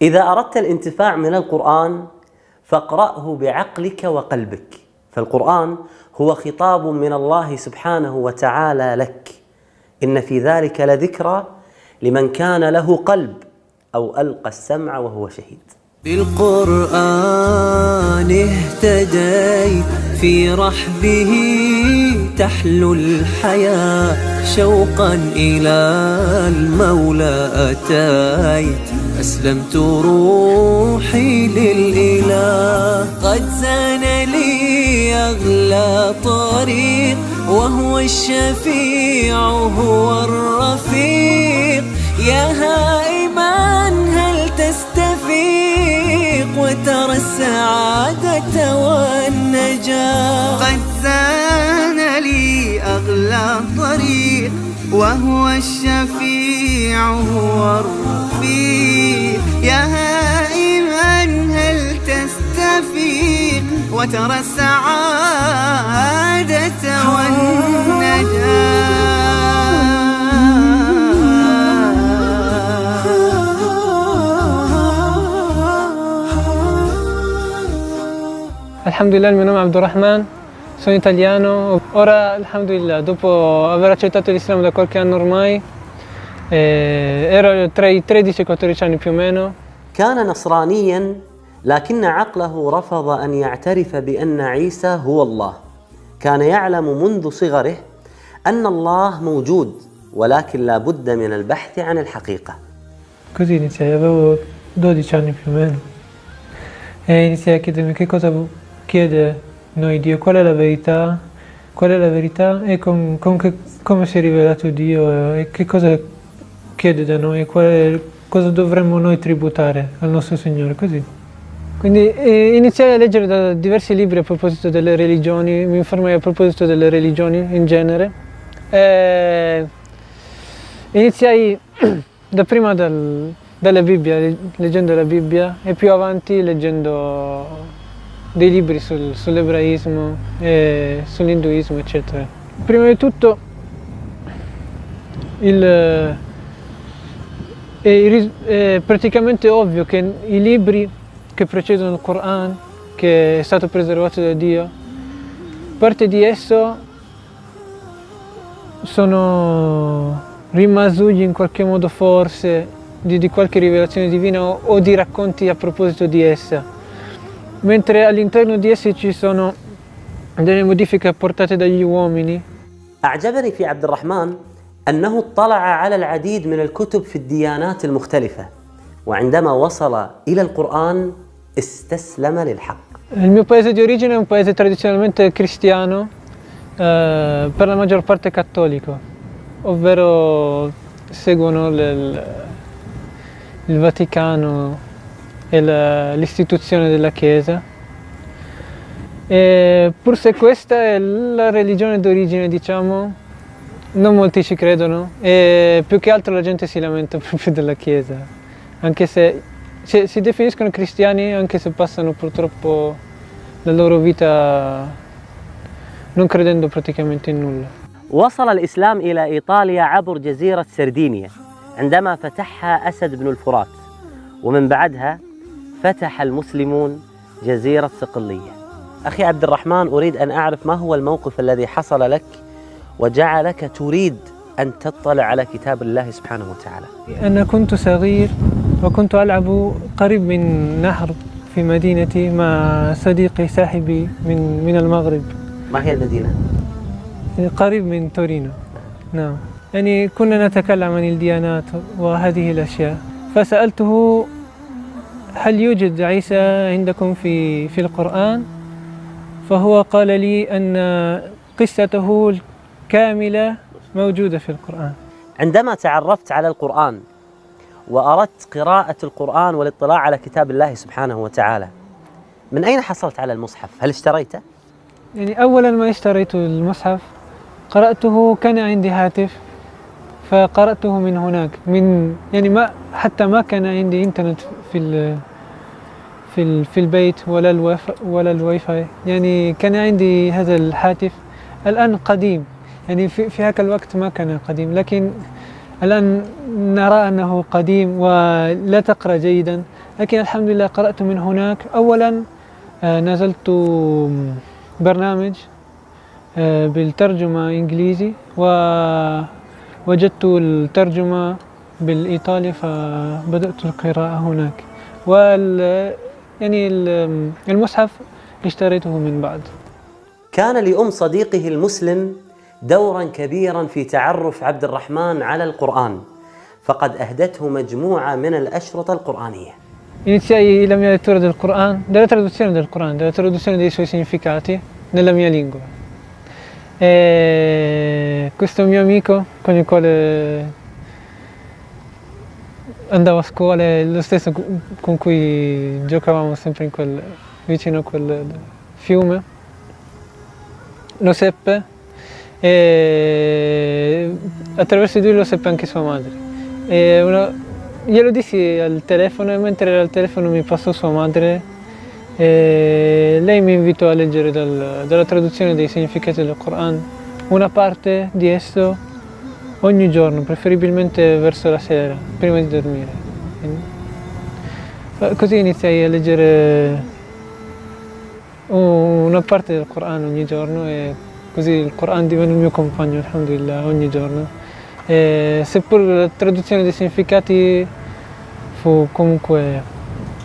إذا أردت الانتفاع من القرآن فاقرأه بعقلك وقلبك، فالقرآن هو خطاب من الله سبحانه وتعالى لك. إن في ذلك لذكرى لمن كان له قلب أو ألقى السمع وهو شهيد. بالقرآن اهتديت، في رحبه تحلو الحياة، شوقا إلى المولى أتيت، أسلمت روحي للإله. قد زان لي أغلى طريق، وهو الشفيع هو الرفيق. يا هائما هل تستفيق، وترى السعادة والنجاة. قد زان لي أغلى طريق، وهو الشفيع هو الرفيق. يا هائما هل تستفيق، وترى السعادة والنجاة. Alhamdulillah, il mio nome è Abdurrahman, sono italiano. Ora, alhamdulillah, dopo aver accettato l'Islam da qualche anno ormai, ero tra i 13 e 14 anni più o meno. كان نصرانيا لكن عقله رفض أن يعترف بأن عيسى هو الله. كان يعلم منذ صغره أن الله موجود، ولكن لا بد من البحث عن الحقيقة. Così iniziai, avevo 12 anni più o meno, e iniziai a chiedermi che cosa chiede noi Dio, qual è la verità e come si è rivelato Dio e che cosa chiede da noi, cosa dovremmo noi tributare al nostro Signore, così. Quindi iniziai a leggere da diversi libri a proposito delle religioni, mi informai a proposito delle religioni in genere. Iniziai dapprima dalla Bibbia, leggendo la Bibbia, e più avanti leggendo dei libri sull'ebraismo e sull'induismo, eccetera. Prima di tutto è praticamente ovvio che i libri che precedono il Coran, che è stato preservato da Dio, parte di esso sono rimasugli in qualche modo forse di qualche rivelazione divina o di racconti a proposito di essa, mentre all'interno di essi ci sono delle modifiche apportate dagli uomini. أعجبني في عبد الرحمن أنه اطلع على العديد من الكتب في الديانات المختلفة، وعندما وصل إلى القرآن استسلم للحق. Il mio paese di origine è un paese tradizionalmente cristiano, per la maggior parte cattolico, ovvero seguono il Vaticano e l'istituzione della Chiesa. E pur se questa è la religione d'origine, diciamo, non molti ci credono e più che altro la gente si lamenta proprio della Chiesa, anche se si definiscono cristiani anche se passano purtroppo la loro vita non credendo praticamente in nulla. وصل الإسلام إلى إيطاليا عبر جزيرة سردينيا عندما فتحها أسد بن الفرات، ومن بعدها فتح المسلمون جزيرة صقلية. أخي عبد الرحمن، أريد أن أعرف ما هو الموقف الذي حصل لك وجعلك تريد أن تطلع على كتاب الله سبحانه وتعالى. أنا كنت صغير وكنت ألعب قريب من نهر في مدينتي مع صديقي صاحبي من المغرب. ما هي المدينة؟ قريب من تورينو. نعم، يعني كنا نتكلم عن الديانات وهذه الأشياء، فسألته هل يوجد عيسى عندكم في القرآن؟ فهو قال لي أن قصته الكاملة موجودة في القرآن. عندما تعرفت على القرآن وأردت قراءة القرآن والاطلاع على كتاب الله سبحانه وتعالى، من أين حصلت على المصحف؟ هل اشتريته؟ يعني أولا ما اشتريت المصحف قرأته، كان عندي هاتف فقرأته من هناك، يعني ما كان عندي إنترنت في البيت ولا الواي فاي، يعني كان عندي هذا الهاتف الآن قديم، يعني في هذا الوقت ما كان قديم، لكن الآن نرى أنه قديم ولا تقرأ جيدا. لكن الحمد لله قرأت من هناك. أولا نزلت برنامج بالترجمة إنجليزي ووجدت الترجمة بالإيطالي فبدأت القراءة هناك. يعني المصحف اشتريته من بعد. كان لأم صديقه المسلم دورا كبيرا في تعرف عبد الرحمن على القرآن، فقد أهدته مجموعة من الأشرطة القرآنية. Iniziai la mia lettura del Corano, della traduzione dei suoi significati nella mia lingua. E questo mio amico con il quale andavo a scuola è lo stesso con cui giocavamo sempre vicino a quel fiume. Lo seppe e attraverso di lui lo seppe anche sua madre. Glielo dissi al telefono e mentre era al telefono mi passò sua madre e lei mi invitò a leggere dalla traduzione dei significati del Corano una parte di esso ogni giorno, preferibilmente verso la sera, prima di dormire. Così iniziai a leggere una parte del Corano ogni giorno e così il Corano divenne il mio compagno, alhamdulillah, ogni giorno. Seppur la traduzione dei significati fu comunque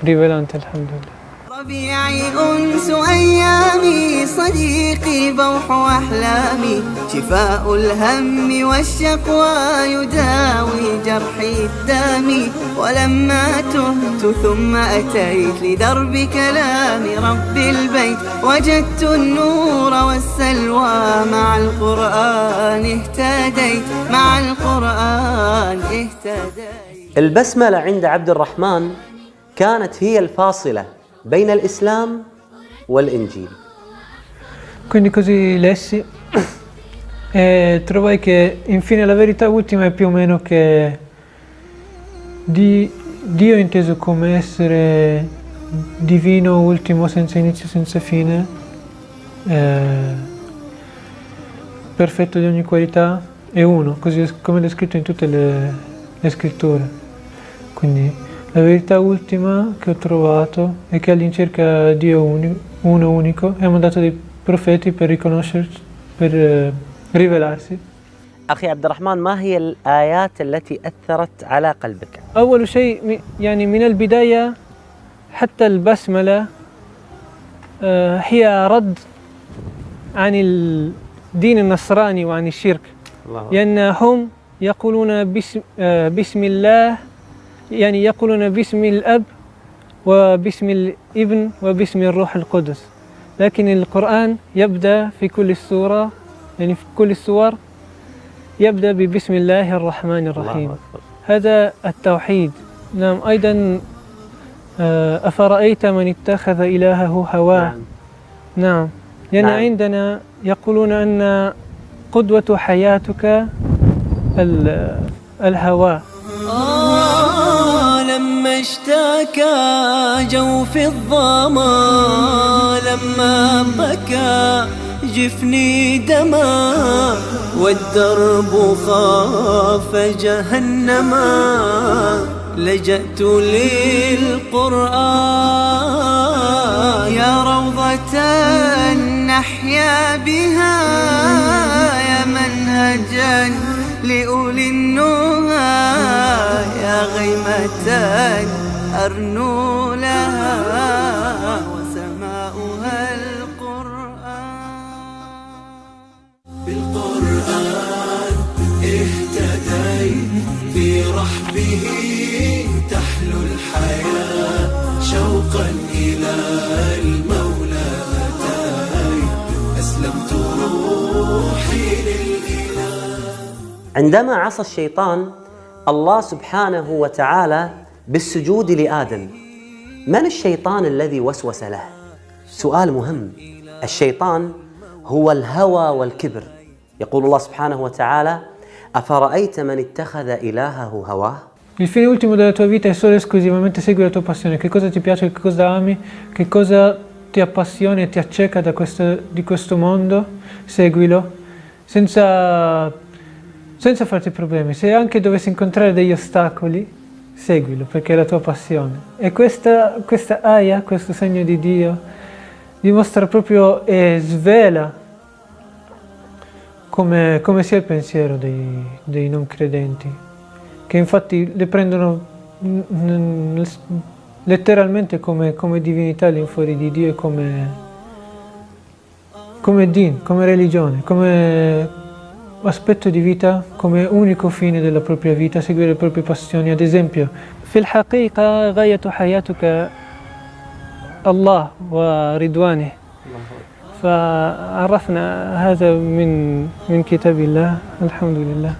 rivelante, alhamdulillah. ربيعي أنس أيامي صديقي بوح أحلامي شفاء الهم والشقوى يداوي جرحي الدامي ولما تهت ثم أتيت لدرب كلام رب البيت وجدت النور والسلوى مع القرآن اهتديت مع القرآن اهتديت. البسملة عند عبد الرحمن كانت هي الفاصلة بين الإسلام والإنجيل. Quindi così lessi e trovai che infine la verità ultima è più o meno che Dio inteso come essere divino, ultimo, senza inizio, senza fine, perfetto di ogni qualità, è uno, così come è descritto in tutte le scritture. Quindi la verità ultima che ho trovato è che all'incirca Dio uno unico e ha mandato dei profeti per riconoscersi, per rivelarsi. أخي عبد الرحمن، ما هي الآيات التي أثرت على قلبك؟ أول شيء يعني من البداية حتى البسملة هي رد عن الدين النصراني وعن الشرك، لأنهم يقولون بسم الله، يعني يقولون باسم الأب وباسم الابن وباسم الروح القدس، لكن القرآن يبدأ في كل السورة، يعني في كل السور يبدأ ببسم الله الرحمن الرحيم. هذا التوحيد. نعم. أيضا أفرأيت من اتخذ إلهه هواه. نعم. لأن عندنا يقولون أن قدوة حياتك الهوى. لما اشتكى جوف الظما لما بكى جفني دما والدرب خاف جهنما لجأت للقرآن يا روضة نحيا بها يا منهجا لأولي النهى يا غيمة أرنو لها وسماؤها القرآن. بالقرآن اهتديت في رحبه تحلو الحياة شوقا إلى المولى أتيت أسلمت روحي للإله. عندما عصى الشيطان الله سبحانه وتعالى بالسجود لآدم، من الشيطان الذي وسوس له؟ سؤال مهم. الشيطان هو الهوى والكبر. يقول الله سبحانه وتعالى: أفرأيت من اتخذ إلهه هواه. Il fine ultimo della tua vita è solo e esclusivamente segui la tua passione. Che cosa ti piace, che cosa ami, che cosa ti appassiona e ti acceca di questo mondo, seguilo, senza farti problemi. Se anche dovessi incontrare degli ostacoli, seguilo perché è la tua passione. E questa aya, questo segno di Dio, dimostra proprio e svela come sia il pensiero dei non credenti, che infatti le prendono letteralmente come divinità all'infuori di Dio e come din, come religione, come aspetto di vita, come unico fine della propria vita, seguire le proprie passioni. Ad esempio, في الحقيقة غاية حياتك الله ورضوانه. فعرفنا هذا من كتاب الله الحمد لله.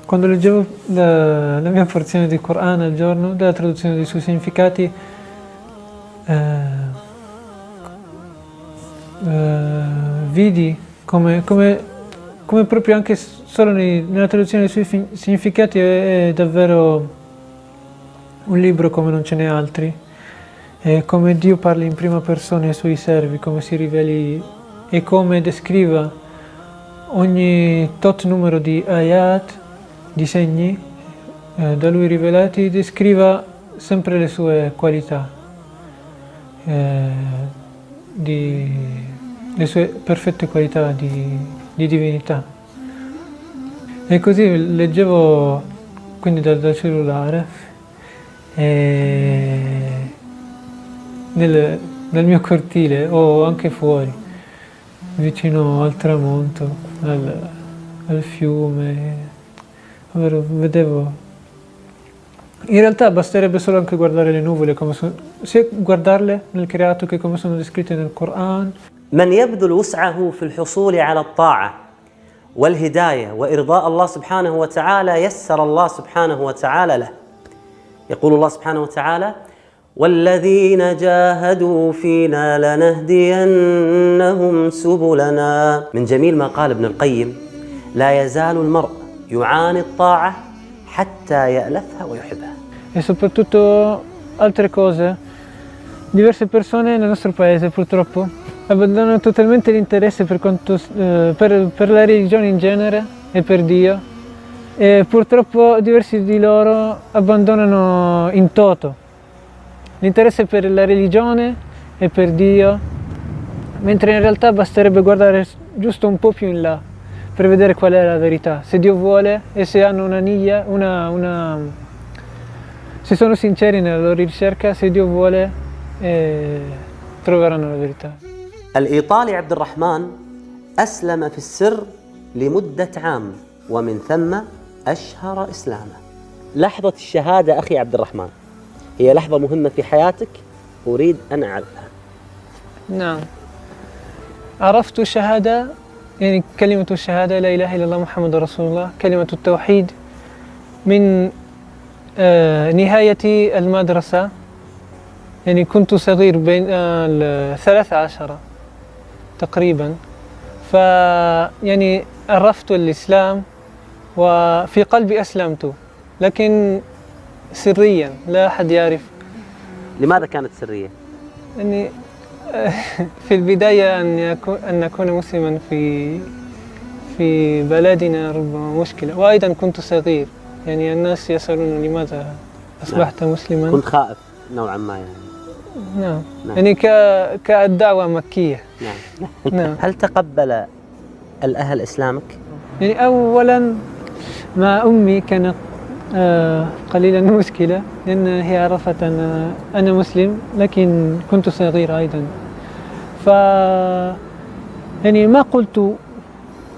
Quando leggevo la mia porzione di Corano al giorno, della traduzione dei suoi significati, vidi come proprio anche solo nella traduzione dei suoi significati è davvero un libro come non ce n'è altri, come Dio parli in prima persona ai suoi servi, come si riveli e come descriva ogni tot numero di ayat, di segni da lui rivelati, descriva sempre le sue qualità, le sue perfette qualità di divinità. E così leggevo quindi dal cellulare nel mio cortile o anche fuori, vicino al tramonto, al fiume. Vedevo. In realtà basterebbe solo anche guardare le nuvole, sia guardarle nel creato che come sono descritte nel Coran. من يبذل وسعه في الحصول على الطاعة والهداية وإرضاء الله سبحانه وتعالى يسر الله سبحانه وتعالى له. يقول الله سبحانه وتعالى: والذين جاهدوا فينا لنهدينهم سبلنا. من جميل ما قال ابن القيم: لا يزال المرء يعاني الطاعة حتى يألفها ويحبها. E soprattutto altre cose. Diverse persone nel nostro paese purtroppo abbandonano totalmente l'interesse per la religione in genere e per Dio, e purtroppo diversi di loro abbandonano in toto l'interesse per la religione e per Dio, mentre in realtà basterebbe guardare giusto un po' più in là per vedere qual è la verità, se Dio vuole e se hanno se sono sinceri nella loro ricerca, se Dio vuole troveranno la verità. الإيطالي عبد الرحمن أسلم في السر لمدة عام ومن ثم أشهر إسلامه. لحظة الشهادة أخي عبد الرحمن هي لحظة مهمة في حياتك، أريد أن أعرفها. نعم، عرفت الشهادة، يعني كلمة الشهادة لا إله إلا الله محمد رسول الله، كلمة التوحيد من نهاية المدرسة. يعني كنت صغير بين 13 تقريبا، يعني عرفت الإسلام وفي قلبي أسلمت، لكن سريا لا أحد يعرف. لماذا كانت سرية؟ يعني في البداية أن أكون مسلما في بلدنا ربما مشكلة، وأيضا كنت صغير، يعني الناس يسألون لماذا أصبحت مسلما. كنت خائف نوعا ما يعني. نعم. يعني كالدعوة مكية. نعم. نعم. هل تقبل الأهل إسلامك؟ يعني أولا مع أمي كانت قليلا مشكلة، لأن هي عرفت أن أنا مسلم، لكن كنت صغير أيضا، يعني ما قلت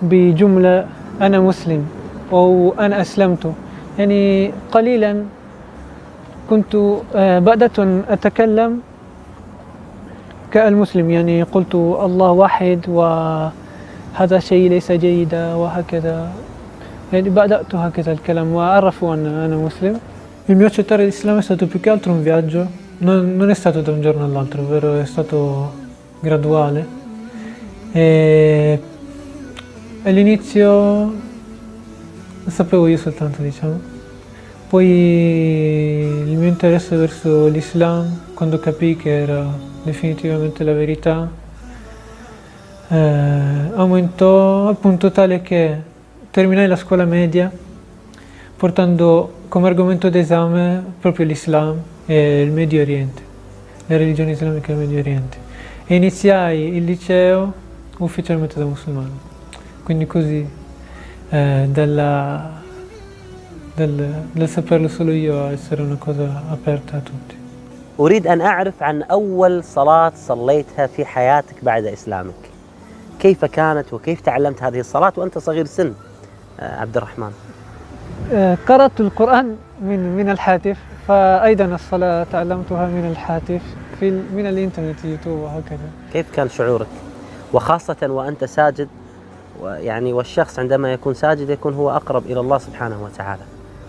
بجملة أنا مسلم أو أنا أسلمت، يعني قليلا كنت بدأت أن أتكلم كالمسلم، يعني قلت الله واحد وهذا شيء ليس جيدا وهكذا، يعني بدأت هكذا الكلام وعرفوا أن أنا مسلم. Il mio accettare l'Islam è stato più che altro un viaggio, non è stato da un giorno all'altro, ovvero è stato graduale. E all'inizio lo sapevo io soltanto, diciamo, Poi il mio interesse verso l'Islam, quando capii che era definitivamente la verità, aumentò al punto tale che terminai la scuola media portando come argomento d'esame proprio l'Islam e il Medio Oriente, le religioni islamiche del Medio Oriente. E iniziai il liceo ufficialmente da musulmano. Quindi così, dal saperlo solo io a essere una cosa aperta a tutti. أريد أن أعرف عن أول صلاة صليتها في حياتك بعد إسلامك. كيف كانت وكيف تعلمت هذه الصلاة وأنت صغير سن عبد الرحمن؟ قرأت القرآن من الهاتف، فأيضا الصلاة تعلمتها من الهاتف من الإنترنت، يوتيوب وهكذا. كيف كان شعورك؟ وخاصة وأنت ساجد، يعني والشخص عندما يكون ساجد يكون هو أقرب إلى الله سبحانه وتعالى.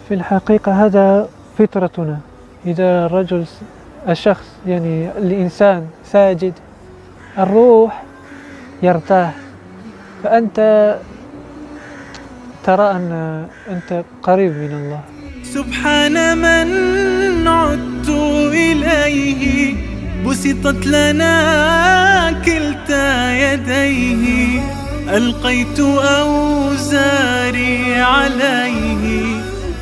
في الحقيقة هذا فطرتنا. إذا الشخص يعني الإنسان ساجد الروح يرتاح، فأنت ترى أن أنت قريب من الله. سبحان من عدت إليه بسطت لنا كلتا يديه ألقيت أوزاري عليه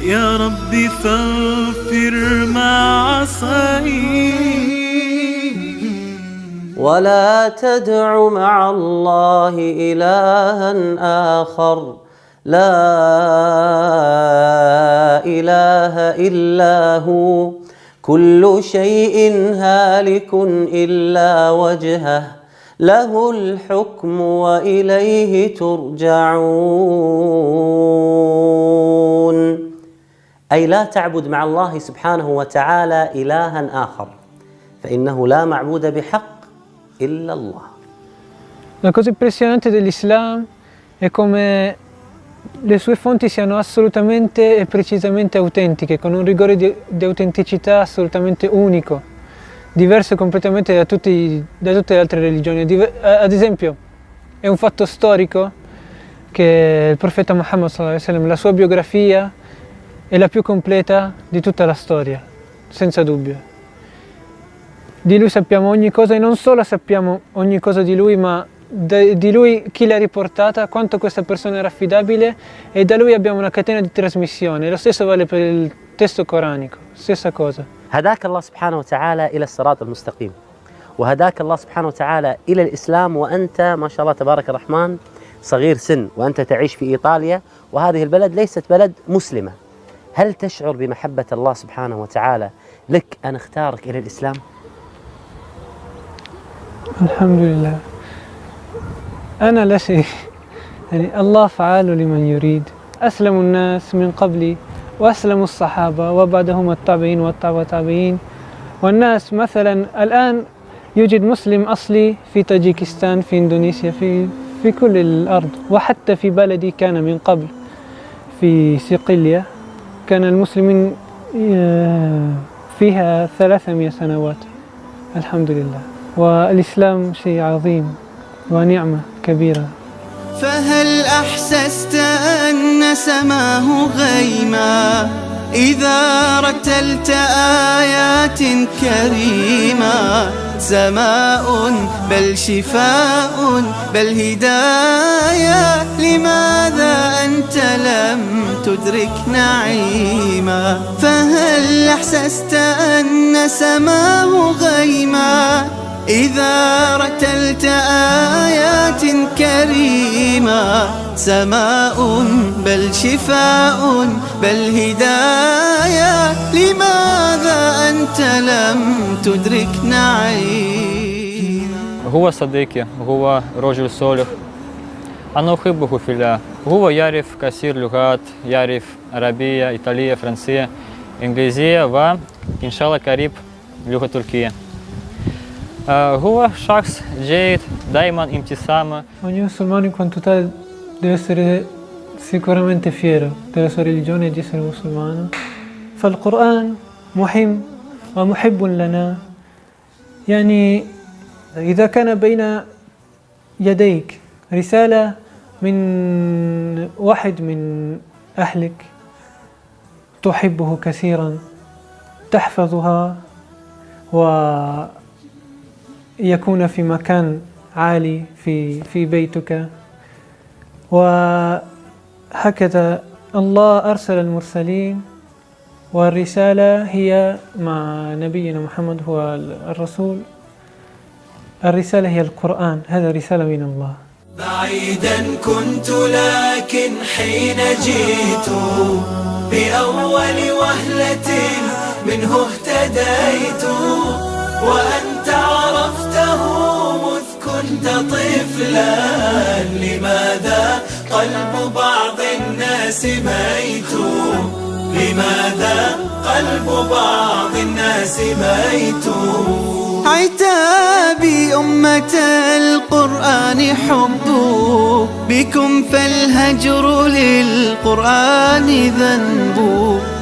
يا رب فاغفر ما عصيت. ولا تدع مع الله إلها آخر لا إله إلا هو كل شيء هالك إلا وجهه له الحكم وإليه ترجعون. أي لا تعبد مع الله سبحانه وتعالى إلها آخر، فإنه لا معبود بحق إلا الله. La cosa impressionante dell'Islam è come le sue fonti siano assolutamente e precisamente autentiche, con un rigore di autenticità assolutamente unico, diverso completamente da tutte le altre religioni. Ad esempio, è un fatto storico che il profeta Muhammad sallallahu alaihi wasallam, la sua biografia è la più completa di tutta la storia, senza dubbio. Di lui sappiamo ogni cosa e non solo sappiamo ogni cosa di lui, ma di lui chi l'ha riportata, quanto questa persona era affidabile, e da lui abbiamo una catena di trasmissione. Lo stesso vale per il testo coranico, stessa cosa. هداك الله سبحانه وتعالى إلى الصراط المستقيم، وهداك الله سبحانه وتعالى إلى الإسلام، وأنت ما شاء الله تبارك الرحمن صغير سن، وأنت تعيش في إيطاليا، وهذه البلد ليست بلد مسلمة. هل تشعر بمحبة الله سبحانه وتعالى لك أن اختارك إلى الإسلام؟ الحمد لله. أنا لا شيء، يعني الله فعال لمن يريد. أسلم الناس من قبلي وأسلموا الصحابة وبعدهم التابعين والتابعين، والناس مثلا الآن يوجد مسلم أصلي في طاجيكستان، في إندونيسيا، في كل الأرض، وحتى في بلدي كان من قبل في صقلية كان المسلمين فيها 300 سنوات الحمد لله. والإسلام شيء عظيم ونعمة كبيرة. فهل أحسست أن سماه غيما إذا رتلت آيات كريمة؟ سماء بل شفاء بل هداية، لماذا أنت لم تدرك نعيما؟ فهل أحسست أن سماه غيما إذا رتلت آيات كريمة؟ سماء بل شفاء بل هداية، لماذا أنت لم تدرك نعيما؟ هو صديقي، هو رجل صالح، أنا أحبه في الله. هو يعرف كثير لغات، يعرف عربية، إيطالية، فرنسية، إنجليزية، وإن شاء الله قريب لغة تركية. هو شخص جيد، دائما ابتسامة. Ogni musulmano in quanto tale deve essere sicuramente fiero della sua religione e di essere musulmano. فالقرآن مهم ومحب لنا، يعني إذا كان بين يديك رسالة من واحد من أهلك تحبه كثيرا تحفظها ويكون في مكان عالي في بيتك. وهكذا الله أرسل المرسلين، والرسالة هي مع نبينا محمد هو الرسول. الرسالة هي القرآن، هذا رسالة من الله. بعيدا كنت لكن حين جئت بأول وهلة منه اهتديت، وأنت عرفته مذ كنت طفلا، لماذا قلب بعض الناس ميت؟ لماذا قلب بعض الناس ميت؟ عتابي أمة القرآن حب بكم، فالهجر للقرآن ذنب.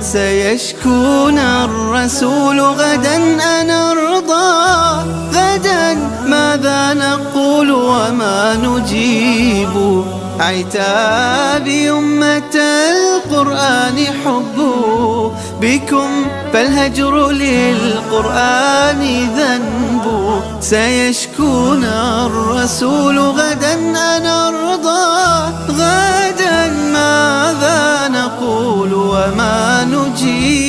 سيشكون الرسول غدا أنرضى، غدا ماذا نقول وما نجيب؟ عتابي أمة القرآن حب بكم، فالهجر للقرآن ذنب. سيشكون الرسول غدا أنرضى، غدا ماذا نقول وما نجيب؟